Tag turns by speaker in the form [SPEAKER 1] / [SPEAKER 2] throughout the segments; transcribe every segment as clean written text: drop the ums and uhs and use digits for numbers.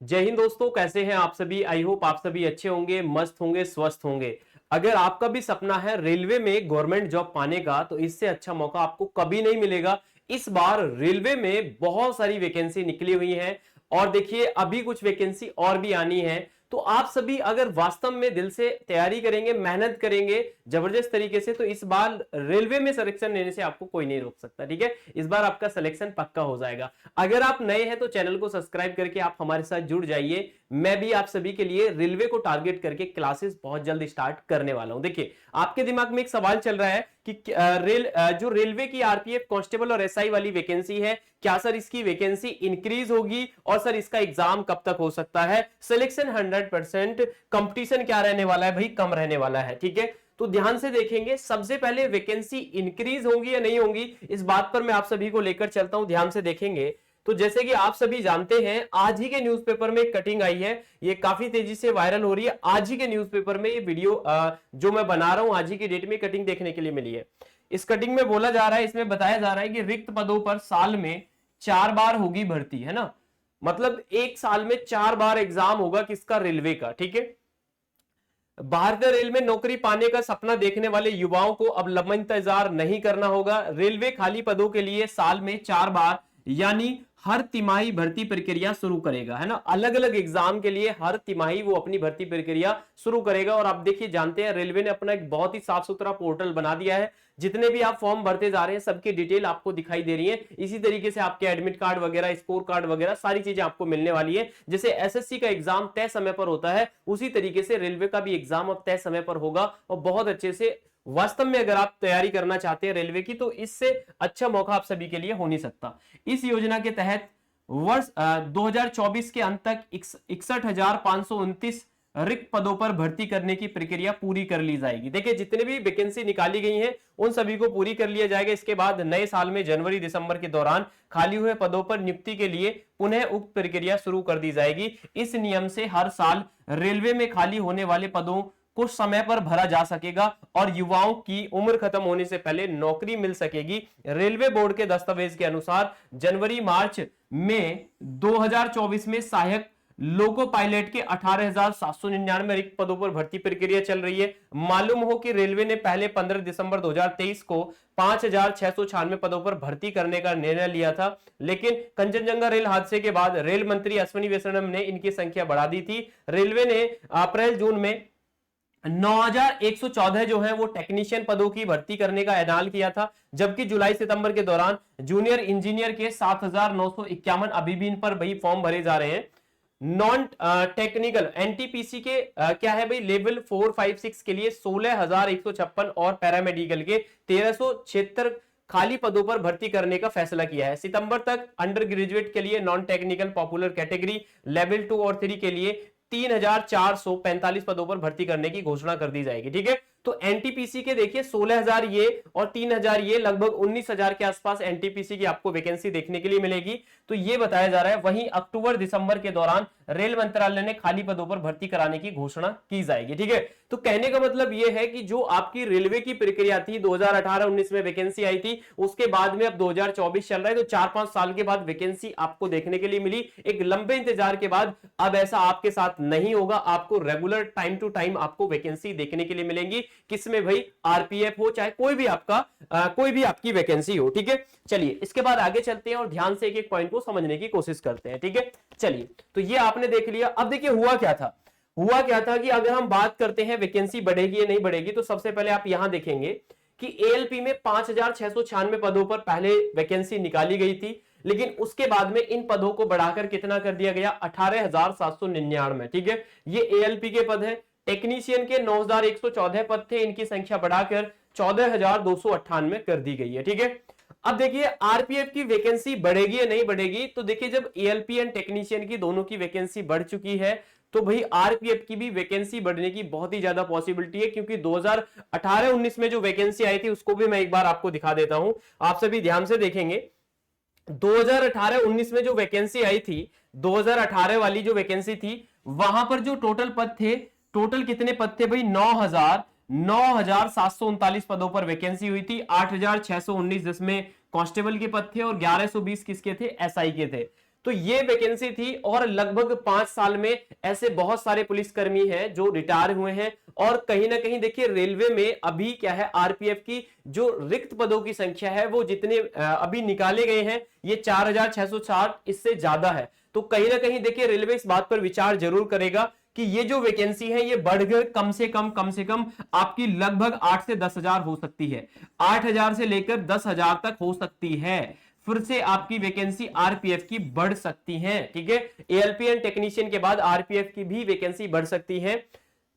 [SPEAKER 1] जय हिंद दोस्तों, कैसे हैं आप सभी। आई होप आप सभी अच्छे होंगे, मस्त होंगे, स्वस्थ होंगे। अगर आपका भी सपना है रेलवे में गवर्नमेंट जॉब पाने का, तो इससे अच्छा मौका आपको कभी नहीं मिलेगा। इस बार रेलवे में बहुत सारी वैकेंसी निकली हुई है और देखिए अभी कुछ वैकेंसी और भी आनी है। तो आप सभी अगर वास्तव में दिल से तैयारी करेंगे, मेहनत करेंगे जबरदस्त तरीके से, तो इस बार रेलवे में सिलेक्शन लेने से आपको कोई नहीं रोक सकता। ठीक है, इस बार आपका सिलेक्शन पक्का हो जाएगा। अगर आप नए हैं तो चैनल को सब्सक्राइब करके आप हमारे साथ जुड़ जाइए। मैं भी आप सभी के लिए रेलवे को टारगेट करके क्लासेस बहुत जल्द स्टार्ट करने वाला हूं। देखिए, आपके दिमाग में एक सवाल चल रहा है कि जो रेलवे की आरपीएफ कांस्टेबल और एसआई वाली वैकेंसी है, क्या सर इसकी वैकेंसी इंक्रीज होगी और सर इसका एग्जाम कब तक हो सकता है। सिलेक्शन 100%, कंपटीशन क्या रहने वाला है भाई, कम रहने वाला है। ठीक है, तो ध्यान से देखेंगे। सबसे पहले वैकेंसी इंक्रीज होगी या नहीं होगी, इस बात पर मैं आप सभी को लेकर चलता हूं। ध्यान से देखेंगे तो जैसे कि आप सभी जानते हैं, आज ही के न्यूज़पेपर में एक कटिंग आई है, ये काफी तेजी से वायरल हो रही है। आज ही के न्यूज़पेपर में ये वीडियो जो मैं बना रहा हूं, आज ही की डेट में कटिंग देखने के लिए मिली है। इस कटिंग में बोला जा रहा है, इसमें बताया जा रहा है कि रिक्त पदों पर साल में 4 बार होगी भर्ती, है ना। मतलब एक साल में 4 बार एग्जाम होगा, किसका, रेलवे का। ठीक है, भारतीय रेल में नौकरी पाने का सपना देखने वाले युवाओं को अब लंबा इंतजार नहीं करना होगा। रेलवे खाली पदों के लिए साल में 4 बार यानी हर तिमाही भर्ती प्रक्रिया शुरू करेगा, है ना। अलग अलग एग्जाम के लिए हर तिमाही वो अपनी भर्ती प्रक्रिया शुरू करेगा। और आप देखिए, जानते हैं रेलवे ने अपना एक बहुत ही साफ सुथरा पोर्टल बना दिया है। जितने भी आप फॉर्म भरते जा रहे हैं, सबकी डिटेल आपको दिखाई दे रही है। इसी तरीके से आपके एडमिट कार्ड वगैरह, स्कोर कार्ड वगैरह सारी चीजें आपको मिलने वाली है। जैसे एसएससी का एग्जाम तय समय पर होता है, उसी तरीके से रेलवे का भी एग्जाम अब तय समय पर होगा और बहुत अच्छे से। वास्तव में अगर आप तैयारी करना चाहते हैं रेलवे की, तो इससे अच्छा मौका आप सभी के लिए हो नहीं सकता। इस योजना के तहत वर्ष 2024 के अंत तक 61,529 रिक्त पदों पर भर्ती करने की प्रक्रिया पूरी कर ली जाएगी। देखिए, जितने भी वैकेंसी निकाली गई हैं उन सभी को पूरी कर लिया जाएगा। इसके बाद नए साल में जनवरी दिसंबर के दौरान खाली हुए पदों पर नियुक्ति के लिए पुनः उक्त प्रक्रिया शुरू कर दी जाएगी। इस नियम से हर साल रेलवे में खाली होने वाले पदों कुछ समय पर भरा जा सकेगा और युवाओं की उम्र खत्म होने से पहले नौकरी मिल सकेगी। रेलवे बोर्ड के दस्तावेज के अनुसार जनवरी मार्च में 2024 में सहायक लोको पायलट के 18,799 रिक्त पदों पर भर्ती प्रक्रिया चल रही है। मालूम हो कि रेलवे ने पहले 15 दिसंबर 2023 को 5,696 पदों पर भर्ती करने का निर्णय लिया था, लेकिन कंचनजंगा रेल हादसे के बाद रेल मंत्री अश्विनी वैष्णव ने इनकी संख्या बढ़ा दी थी। रेलवे ने अप्रैल जून में 9,114 जो है वो टेक्नीशियन पदों की भर्ती करने का ऐलान किया था, जबकि जुलाई सितंबर के दौरान जूनियर इंजीनियर के 7,951 अभी भी इन पर भाई फॉर्म भरे जा रहे हैं। नॉन टेक्निकल एनटीपीसी के क्या है भाई, लेवल 4, 5, 6 के लिए 16,156 और पैरामेडिकल के 1,376 खाली पदों पर भर्ती करने का फैसला किया है। सितंबर तक अंडर ग्रेजुएट के लिए non technical popular category level 2 और 3 के लिए 3,445 पदों पर भर्ती करने की घोषणा कर दी जाएगी। ठीक है, तो एनटीपीसी के देखिए 16,000 ये और 3,000 ये, लगभग 19,000 के आसपास एनटीपीसी की आपको वैकेंसी देखने के लिए मिलेगी। तो ये बताया जा रहा है। वहीं अक्टूबर दिसंबर के दौरान रेल मंत्रालय ने खाली पदों पर भर्ती कराने की घोषणा की जाएगी। ठीक है, तो कहने का मतलब ये है कि जो आपकी रेलवे की प्रक्रिया थी, 2018-19 में वैकेंसी आई थी, उसके बाद में अब 2024 चल रहा है, तो 4-5 साल के बाद वैकेंसी आपको देखने के लिए मिली। एक लंबे इंतजार के बाद अब ऐसा आपके साथ नहीं होगा। आपको रेगुलर टाइम टू टाइम आपको वैकेंसी देखने के लिए मिलेंगी। किसमें भाई, आरपीएफ हो चाहे कोई भी आपका कोई भी आपकी वैकेंसी हो। ठीक है, चलिए इसके बाद आगे चलते हैं और ध्यान से एक एक पॉइंट को समझने की कोशिश करते हैं। ठीक है, चलिए, तो ये आपने देख लिया। अब देखिए हुआ क्या था। हुआ क्या था कि अगर हम बात करते हैं वैकेंसी बढ़ेगी या नहीं बढ़ेगी, तो सबसे पहले आप यहां देखेंगे कि एएलपी में 5,696 पदों पर पहले वैकेंसी निकाली गई थी, लेकिन उसके बाद में इन पदों को बढ़ाकर कितना कर दिया गया, 18,799। ठीक है, ये एएलपी के पद है। टेक्नीशियन के 9,114 पद थे, इनकी संख्या बढ़ाकर 14,298 कर दी गई है। ठीक है, अब देखिए आरपीएफ की वैकेंसी बढ़ेगी या नहीं बढ़ेगी, तो देखिए जब एएलपी एंड टेक्नीशियन की दोनों की वैकेंसी बढ़ चुकी है, तो भाई आरपीएफ की भी वैकेंसी बढ़ने की बहुत ही ज्यादा पॉसिबिलिटी है। क्योंकि 2018-19 में जो वैकेंसी आई थी उसको भी मैं एक बार आपको दिखा देता हूं, आप सभी ध्यान से देखेंगे। 2018-19 में जो वैकेंसी आई थी, 2018 वाली जो वैकेंसी थी, वहां पर जो टोटल पद थे, टोटल कितने पद थे भाई, 9,739 पदों पर वैकेंसी हुई थी। 8,619 जिसमें कांस्टेबल के पद थे और 1,120 किसके थे, एसआई के थे। तो ये वैकेंसी थी और लगभग 5 साल में ऐसे बहुत सारे पुलिसकर्मी हैं जो रिटायर हुए हैं। और कहीं ना कहीं देखिए रेलवे में अभी क्या है, आरपीएफ की जो रिक्त पदों की संख्या है वो जितने अभी निकाले गए हैं ये 4660, इससे ज्यादा है। तो कहीं ना कहीं देखिए रेलवे इस बात पर विचार जरूर करेगा कि ये जो वैकेंसी है ये बढ़कर कम से कम आपकी लगभग 8 से 10 हजार हो सकती है। 8 हजार से लेकर 10 हजार तक हो सकती है। फिर से आपकी वैकेंसी आरपीएफ की बढ़ सकती है। ठीक है, एएलपी एंड टेक्नीशियन के बाद आरपीएफ की भी वैकेंसी बढ़ सकती है।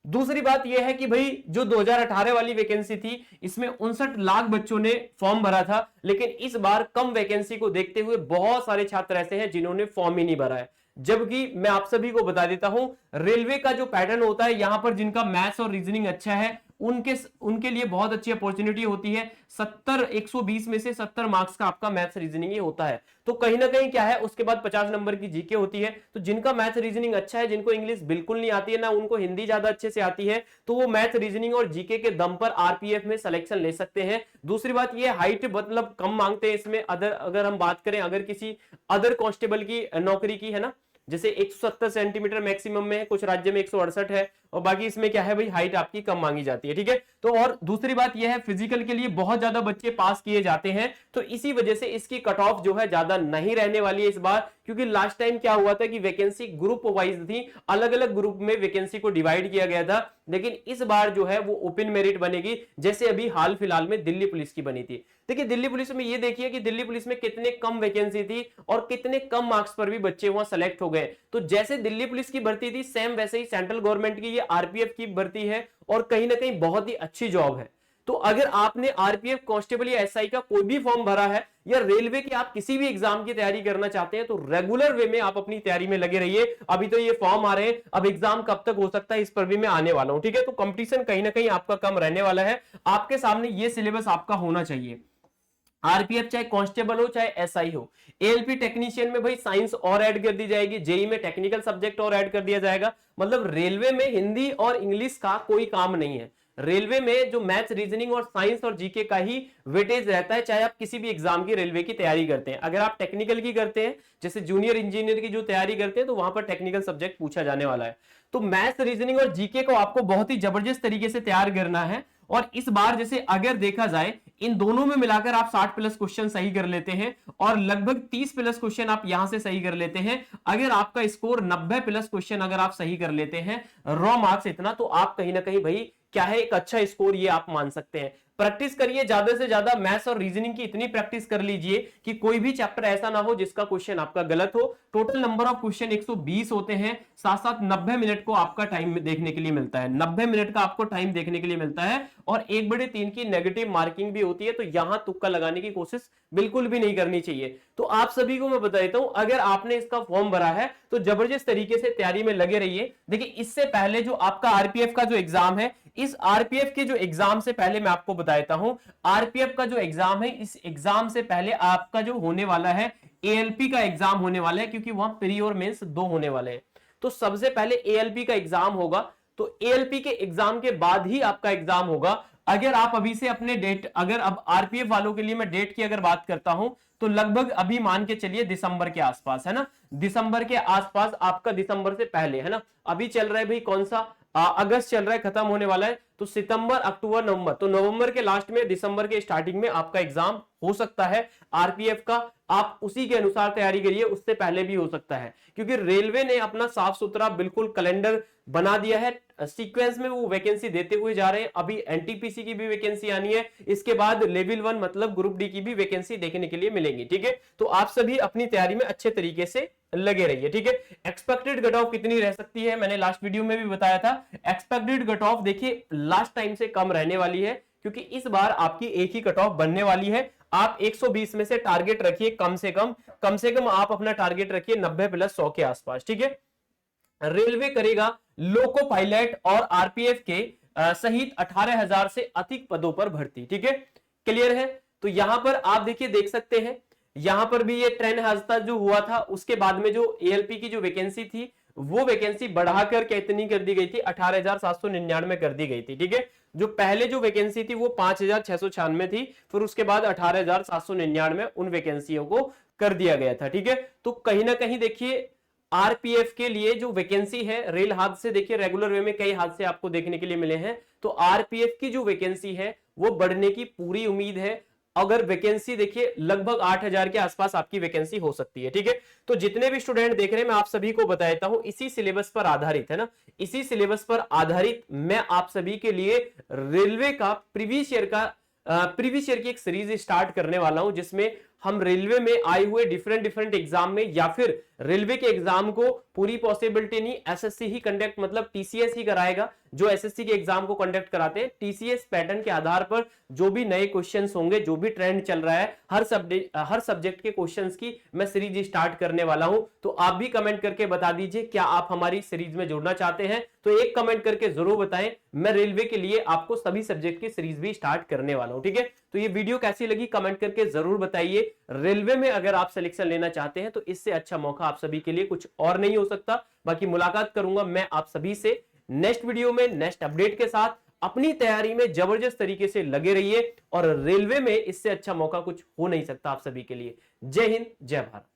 [SPEAKER 1] दूसरी बात यह है कि भाई जो 2018 वाली वैकेंसी थी इसमें 59 लाख बच्चों ने फॉर्म भरा था, लेकिन इस बार कम वैकेंसी को देखते हुए बहुत सारे छात्र ऐसे हैं जिन्होंने फॉर्म ही नहीं भरा है। जबकि मैं आप सभी को बता देता हूं, रेलवे का जो पैटर्न होता है यहां पर जिनका मैथ्स और रीजनिंग अच्छा है उनके लिए बहुत अच्छी अपॉर्चुनिटी होती है। 120 में से 70 मार्क्स का आपका मैथ्स रीजनिंग ही होता है। तो कहीं ना कहीं क्या है, उसके बाद 50 नंबर की जीके होती है। तो जिनका मैथ रीजनिंग अच्छा है, जिनको इंग्लिश बिल्कुल नहीं आती है ना उनको हिंदी ज्यादा अच्छे से आती है, तो वो मैथ रीजनिंग और जीके के दम पर आरपीएफ में सिलेक्शन ले सकते हैं। दूसरी बात ये हाइट मतलब कम मांगते हैं इसमें। अगर हम बात करें अगर किसी अदर कांस्टेबल की नौकरी की है ना, जैसे 170 सेंटीमीटर मैक्सिमम में है, कुछ राज्य में 168 है, और बाकी इसमें क्या है भाई हाइट आपकी कम मांगी जाती है। ठीक है, तो और दूसरी बात यह है फिजिकल के लिए बहुत ज्यादा बच्चे पास किए जाते हैं, तो इसी वजह से इसकी कट ऑफ जो है ज्यादा नहीं रहने वाली है इस बार। क्योंकि लास्ट टाइम क्या हुआ था कि वैकेंसी ग्रुप वाइज थी, अलग अलग ग्रुप में वैकेंसी को डिवाइड किया गया था, लेकिन इस बार जो है वो ओपन मेरिट बनेगी, जैसे अभी हाल फिलहाल में दिल्ली पुलिस की बनी थी। देखिए दिल्ली पुलिस में ये देखिए कि दिल्ली पुलिस में कितने कम वैकेंसी थी और कितने कम मार्क्स पर भी बच्चे वहां सेलेक्ट हो गए। तो जैसे दिल्ली पुलिस की भर्ती थी सेम वैसे ही सेंट्रल गवर्नमेंट की ये आरपीएफ की भर्ती है, और कहीं ना कहीं बहुत ही अच्छी जॉब है। तो अगर आपने आरपीएफ कांस्टेबल या एसआई का कोई भी फॉर्म भरा है, या रेलवे की आप किसी भी एग्जाम की तैयारी करना चाहते हैं, तो रेगुलर वे में आप अपनी तैयारी में लगे रहिए। अभी तो ये फॉर्म आ रहे हैं, अब एग्जाम कब तक हो सकता है इस पर भी मैं आने वाला हूं। ठीक है, तो कंपटीशन कहीं ना कहीं आपका कम रहने वाला है। आपके सामने ये सिलेबस आपका होना चाहिए। आरपीएफ चाहे कांस्टेबल हो चाहे एसआई हो। एएलपी टेक्नीशियन में भाई साइंस और ऐड कर दी जाएगी, जेई में टेक्निकल सब्जेक्ट और ऐड कर दिया जाएगा। मतलब रेलवे में हिंदी और इंग्लिश का कोई काम नहीं है। रेलवे में जो मैथ्स रीजनिंग और साइंस और जीके का ही वेटेज रहता है, चाहे आप किसी भी एग्जाम की रेलवे की तैयारी करते हैं। अगर आप टेक्निकल की करते हैं, जैसे जूनियर इंजीनियर की जो तैयारी करते हैं, तो वहां पर टेक्निकल सब्जेक्ट पूछा जाने वाला है। तो मैथ्स रीजनिंग और जीके को आपको बहुत ही जबरदस्त तरीके से तैयार करना है। और इस बार जैसे अगर देखा जाए इन दोनों में मिलाकर आप 60 प्लस क्वेश्चन सही कर लेते हैं और लगभग 30 प्लस क्वेश्चन आप यहां से सही कर लेते हैं। अगर आपका स्कोर 90 प्लस क्वेश्चन अगर आप सही कर लेते हैं, रॉ मार्क्स इतना, तो आप कहीं ना कहीं भाई क्या है एक अच्छा स्कोर ये आप मान सकते हैं। प्रैक्टिस करिए ज्यादा से ज्यादा, मैथ्स और रीजनिंग की इतनी प्रैक्टिस कर लीजिए कि कोई भी चैप्टर ऐसा ना हो जिसका क्वेश्चन आपका गलत हो। टोटल नंबर ऑफ क्वेश्चन 120 होते हैं, साथ साथ 90 मिनट को आपका टाइम देखने के लिए मिलता है। 90 मिनट का आपको टाइम देखने के लिए मिलता है, और 1/3 की नेगेटिव मार्किंग भी होती है। तो यहां तुक्का लगाने की कोशिश बिल्कुल भी नहीं करनी चाहिए। तो आप सभी को मैं बता देता हूं, अगर आपने इसका फॉर्म भरा है तो जबरदस्त तरीके से तैयारी में लगे रहिए। देखिए इससे पहले जो आपका आरपीएफ का जो एग्जाम है, इस आरपीएफ के जो एग्जाम से पहले मैं आपको बता देता हूं, आरपीएफ का जो एग्जाम है इस एग्जाम से पहले आपका जो होने वाला है एएलपी का एग्जाम होने वाला है, क्योंकि वहां प्री और मेंस 2 होने वाले हैं। तो सबसे पहले एएलपी का एग्जाम होगा, तो एएलपी के एग्जाम के बाद ही आपका एग्जाम होगा। अगर आप अभी से अपने डेट, अगर अब आरपीएफ वालों के लिए मैं डेट की अगर बात करता हूं, तो लगभग अभी मान के चलिए दिसंबर के आसपास, है ना, दिसंबर के आसपास आपका, दिसंबर से पहले, है ना, अभी चल रहा है भाई कौन सा, अगस्त चल रहा है, खत्म होने वाला है, तो सितंबर अक्टूबर नवंबर, तो नवंबर के लास्ट में दिसंबर के स्टार्टिंग में आपका एग्जाम हो सकता है आरपीएफ का। आप उसी के अनुसार तैयारी करिए, उससे पहले भी हो सकता है, क्योंकि रेलवे ने अपना साफ सुथरा बिल्कुल कैलेंडर बना दिया है। सीक्वेंस में वो वैकेंसी देते हुए जा रहे हैं। अभी एनटीपीसी की भी वैकेंसी आनी है, इसके बाद लेवल 1 मतलब ग्रुप डी की भी वैकेंसी देखने के लिए मिलेंगी। ठीक है, तो आप सभी अपनी तैयारी में अच्छे तरीके से लगे रहिए। ठीक है, एक्सपेक्टेड कट ऑफ कितनी रह सकती है, मैंने लास्ट वीडियो में भी बताया था। एक्सपेक्टेड कट ऑफ देखिए लास्ट टाइम से कम रहने वाली है, क्योंकि इस बार आपकी एक ही कट ऑफ बनने वाली है। आप 120 में से टारगेट रखिए, कम से कम आप अपना टारगेट रखिए 90 प्लस 100 के आसपास। ठीक है, रेलवे करेगा लोको पायलट और आरपीएफ के सहित 18,000 से अधिक पदों पर भर्ती। ठीक है, क्लियर है। तो यहां पर आप देखिए, देख सकते हैं यहां पर भी ये ट्रेन हादसा जो हुआ था, उसके बाद में जो एएलपी की जो वैकेंसी थी वो वैकेंसी बढ़ाकर कितनी कर दी गई थी, 18,799 कर दी गई थी। ठीक है, जो पहले जो वैकेंसी थी वो 5,696 थी, फिर उसके बाद 18,799 उन वैकेंसियों को कर दिया गया था। ठीक है, तो कहीं ना कहीं देखिए आरपीएफ के लिए जो वैकेंसी है, रेल हादसे देखिए रेगुलर वे में कई हादसे आपको देखने के लिए मिले हैं, तो आरपीएफ की जो वैकेंसी है वो बढ़ने की पूरी उम्मीद है। अगर वैकेंसी देखिए लगभग 8,000 के आसपास आपकी वैकेंसी हो सकती है। ठीक है, तो जितने भी स्टूडेंट देख रहे हैं मैं आप सभी को बता देता हूं, इसी सिलेबस पर आधारित है ना, इसी सिलेबस पर आधारित मैं आप सभी के लिए रेलवे का प्रीवियस ईयर की एक सीरीज स्टार्ट करने वाला हूं, जिसमें हम रेलवे में आए हुए डिफरेंट एग्जाम में, या फिर रेलवे के एग्जाम को पूरी पॉसिबिलिटी नहीं एसएससी ही कंडक्ट, मतलब टीसीएस ही कराएगा, जो एसएससी के एग्जाम को कंडक्ट कराते हैं। टीसीएस पैटर्न के आधार पर जो भी नए क्वेश्चंस होंगे, जो भी ट्रेंड चल रहा है, हर सब्जेक्ट के क्वेश्चंस की मैं सीरीज स्टार्ट करने वाला हूं। तो आप भी कमेंट करके बता दीजिए क्या आप हमारी सीरीज में जुड़ना चाहते हैं, तो एक कमेंट करके जरूर बताएं। मैं रेलवे के लिए आपको सभी सब्जेक्ट की सीरीज भी स्टार्ट करने वाला हूं। ठीक है, तो ये वीडियो कैसी लगी कमेंट करके जरूर बताइए। रेलवे में अगर आप सिलेक्शन लेना चाहते हैं तो इससे अच्छा मौका आप सभी के लिए कुछ और नहीं हो सकता। बाकी मुलाकात करूंगा मैं आप सभी से नेक्स्ट वीडियो में नेक्स्ट अपडेट के साथ। अपनी तैयारी में जबरदस्त तरीके से लगे रहिए, और रेलवे में इससे अच्छा मौका कुछ हो नहीं सकता आप सभी के लिए। जय हिंद, जय भारत।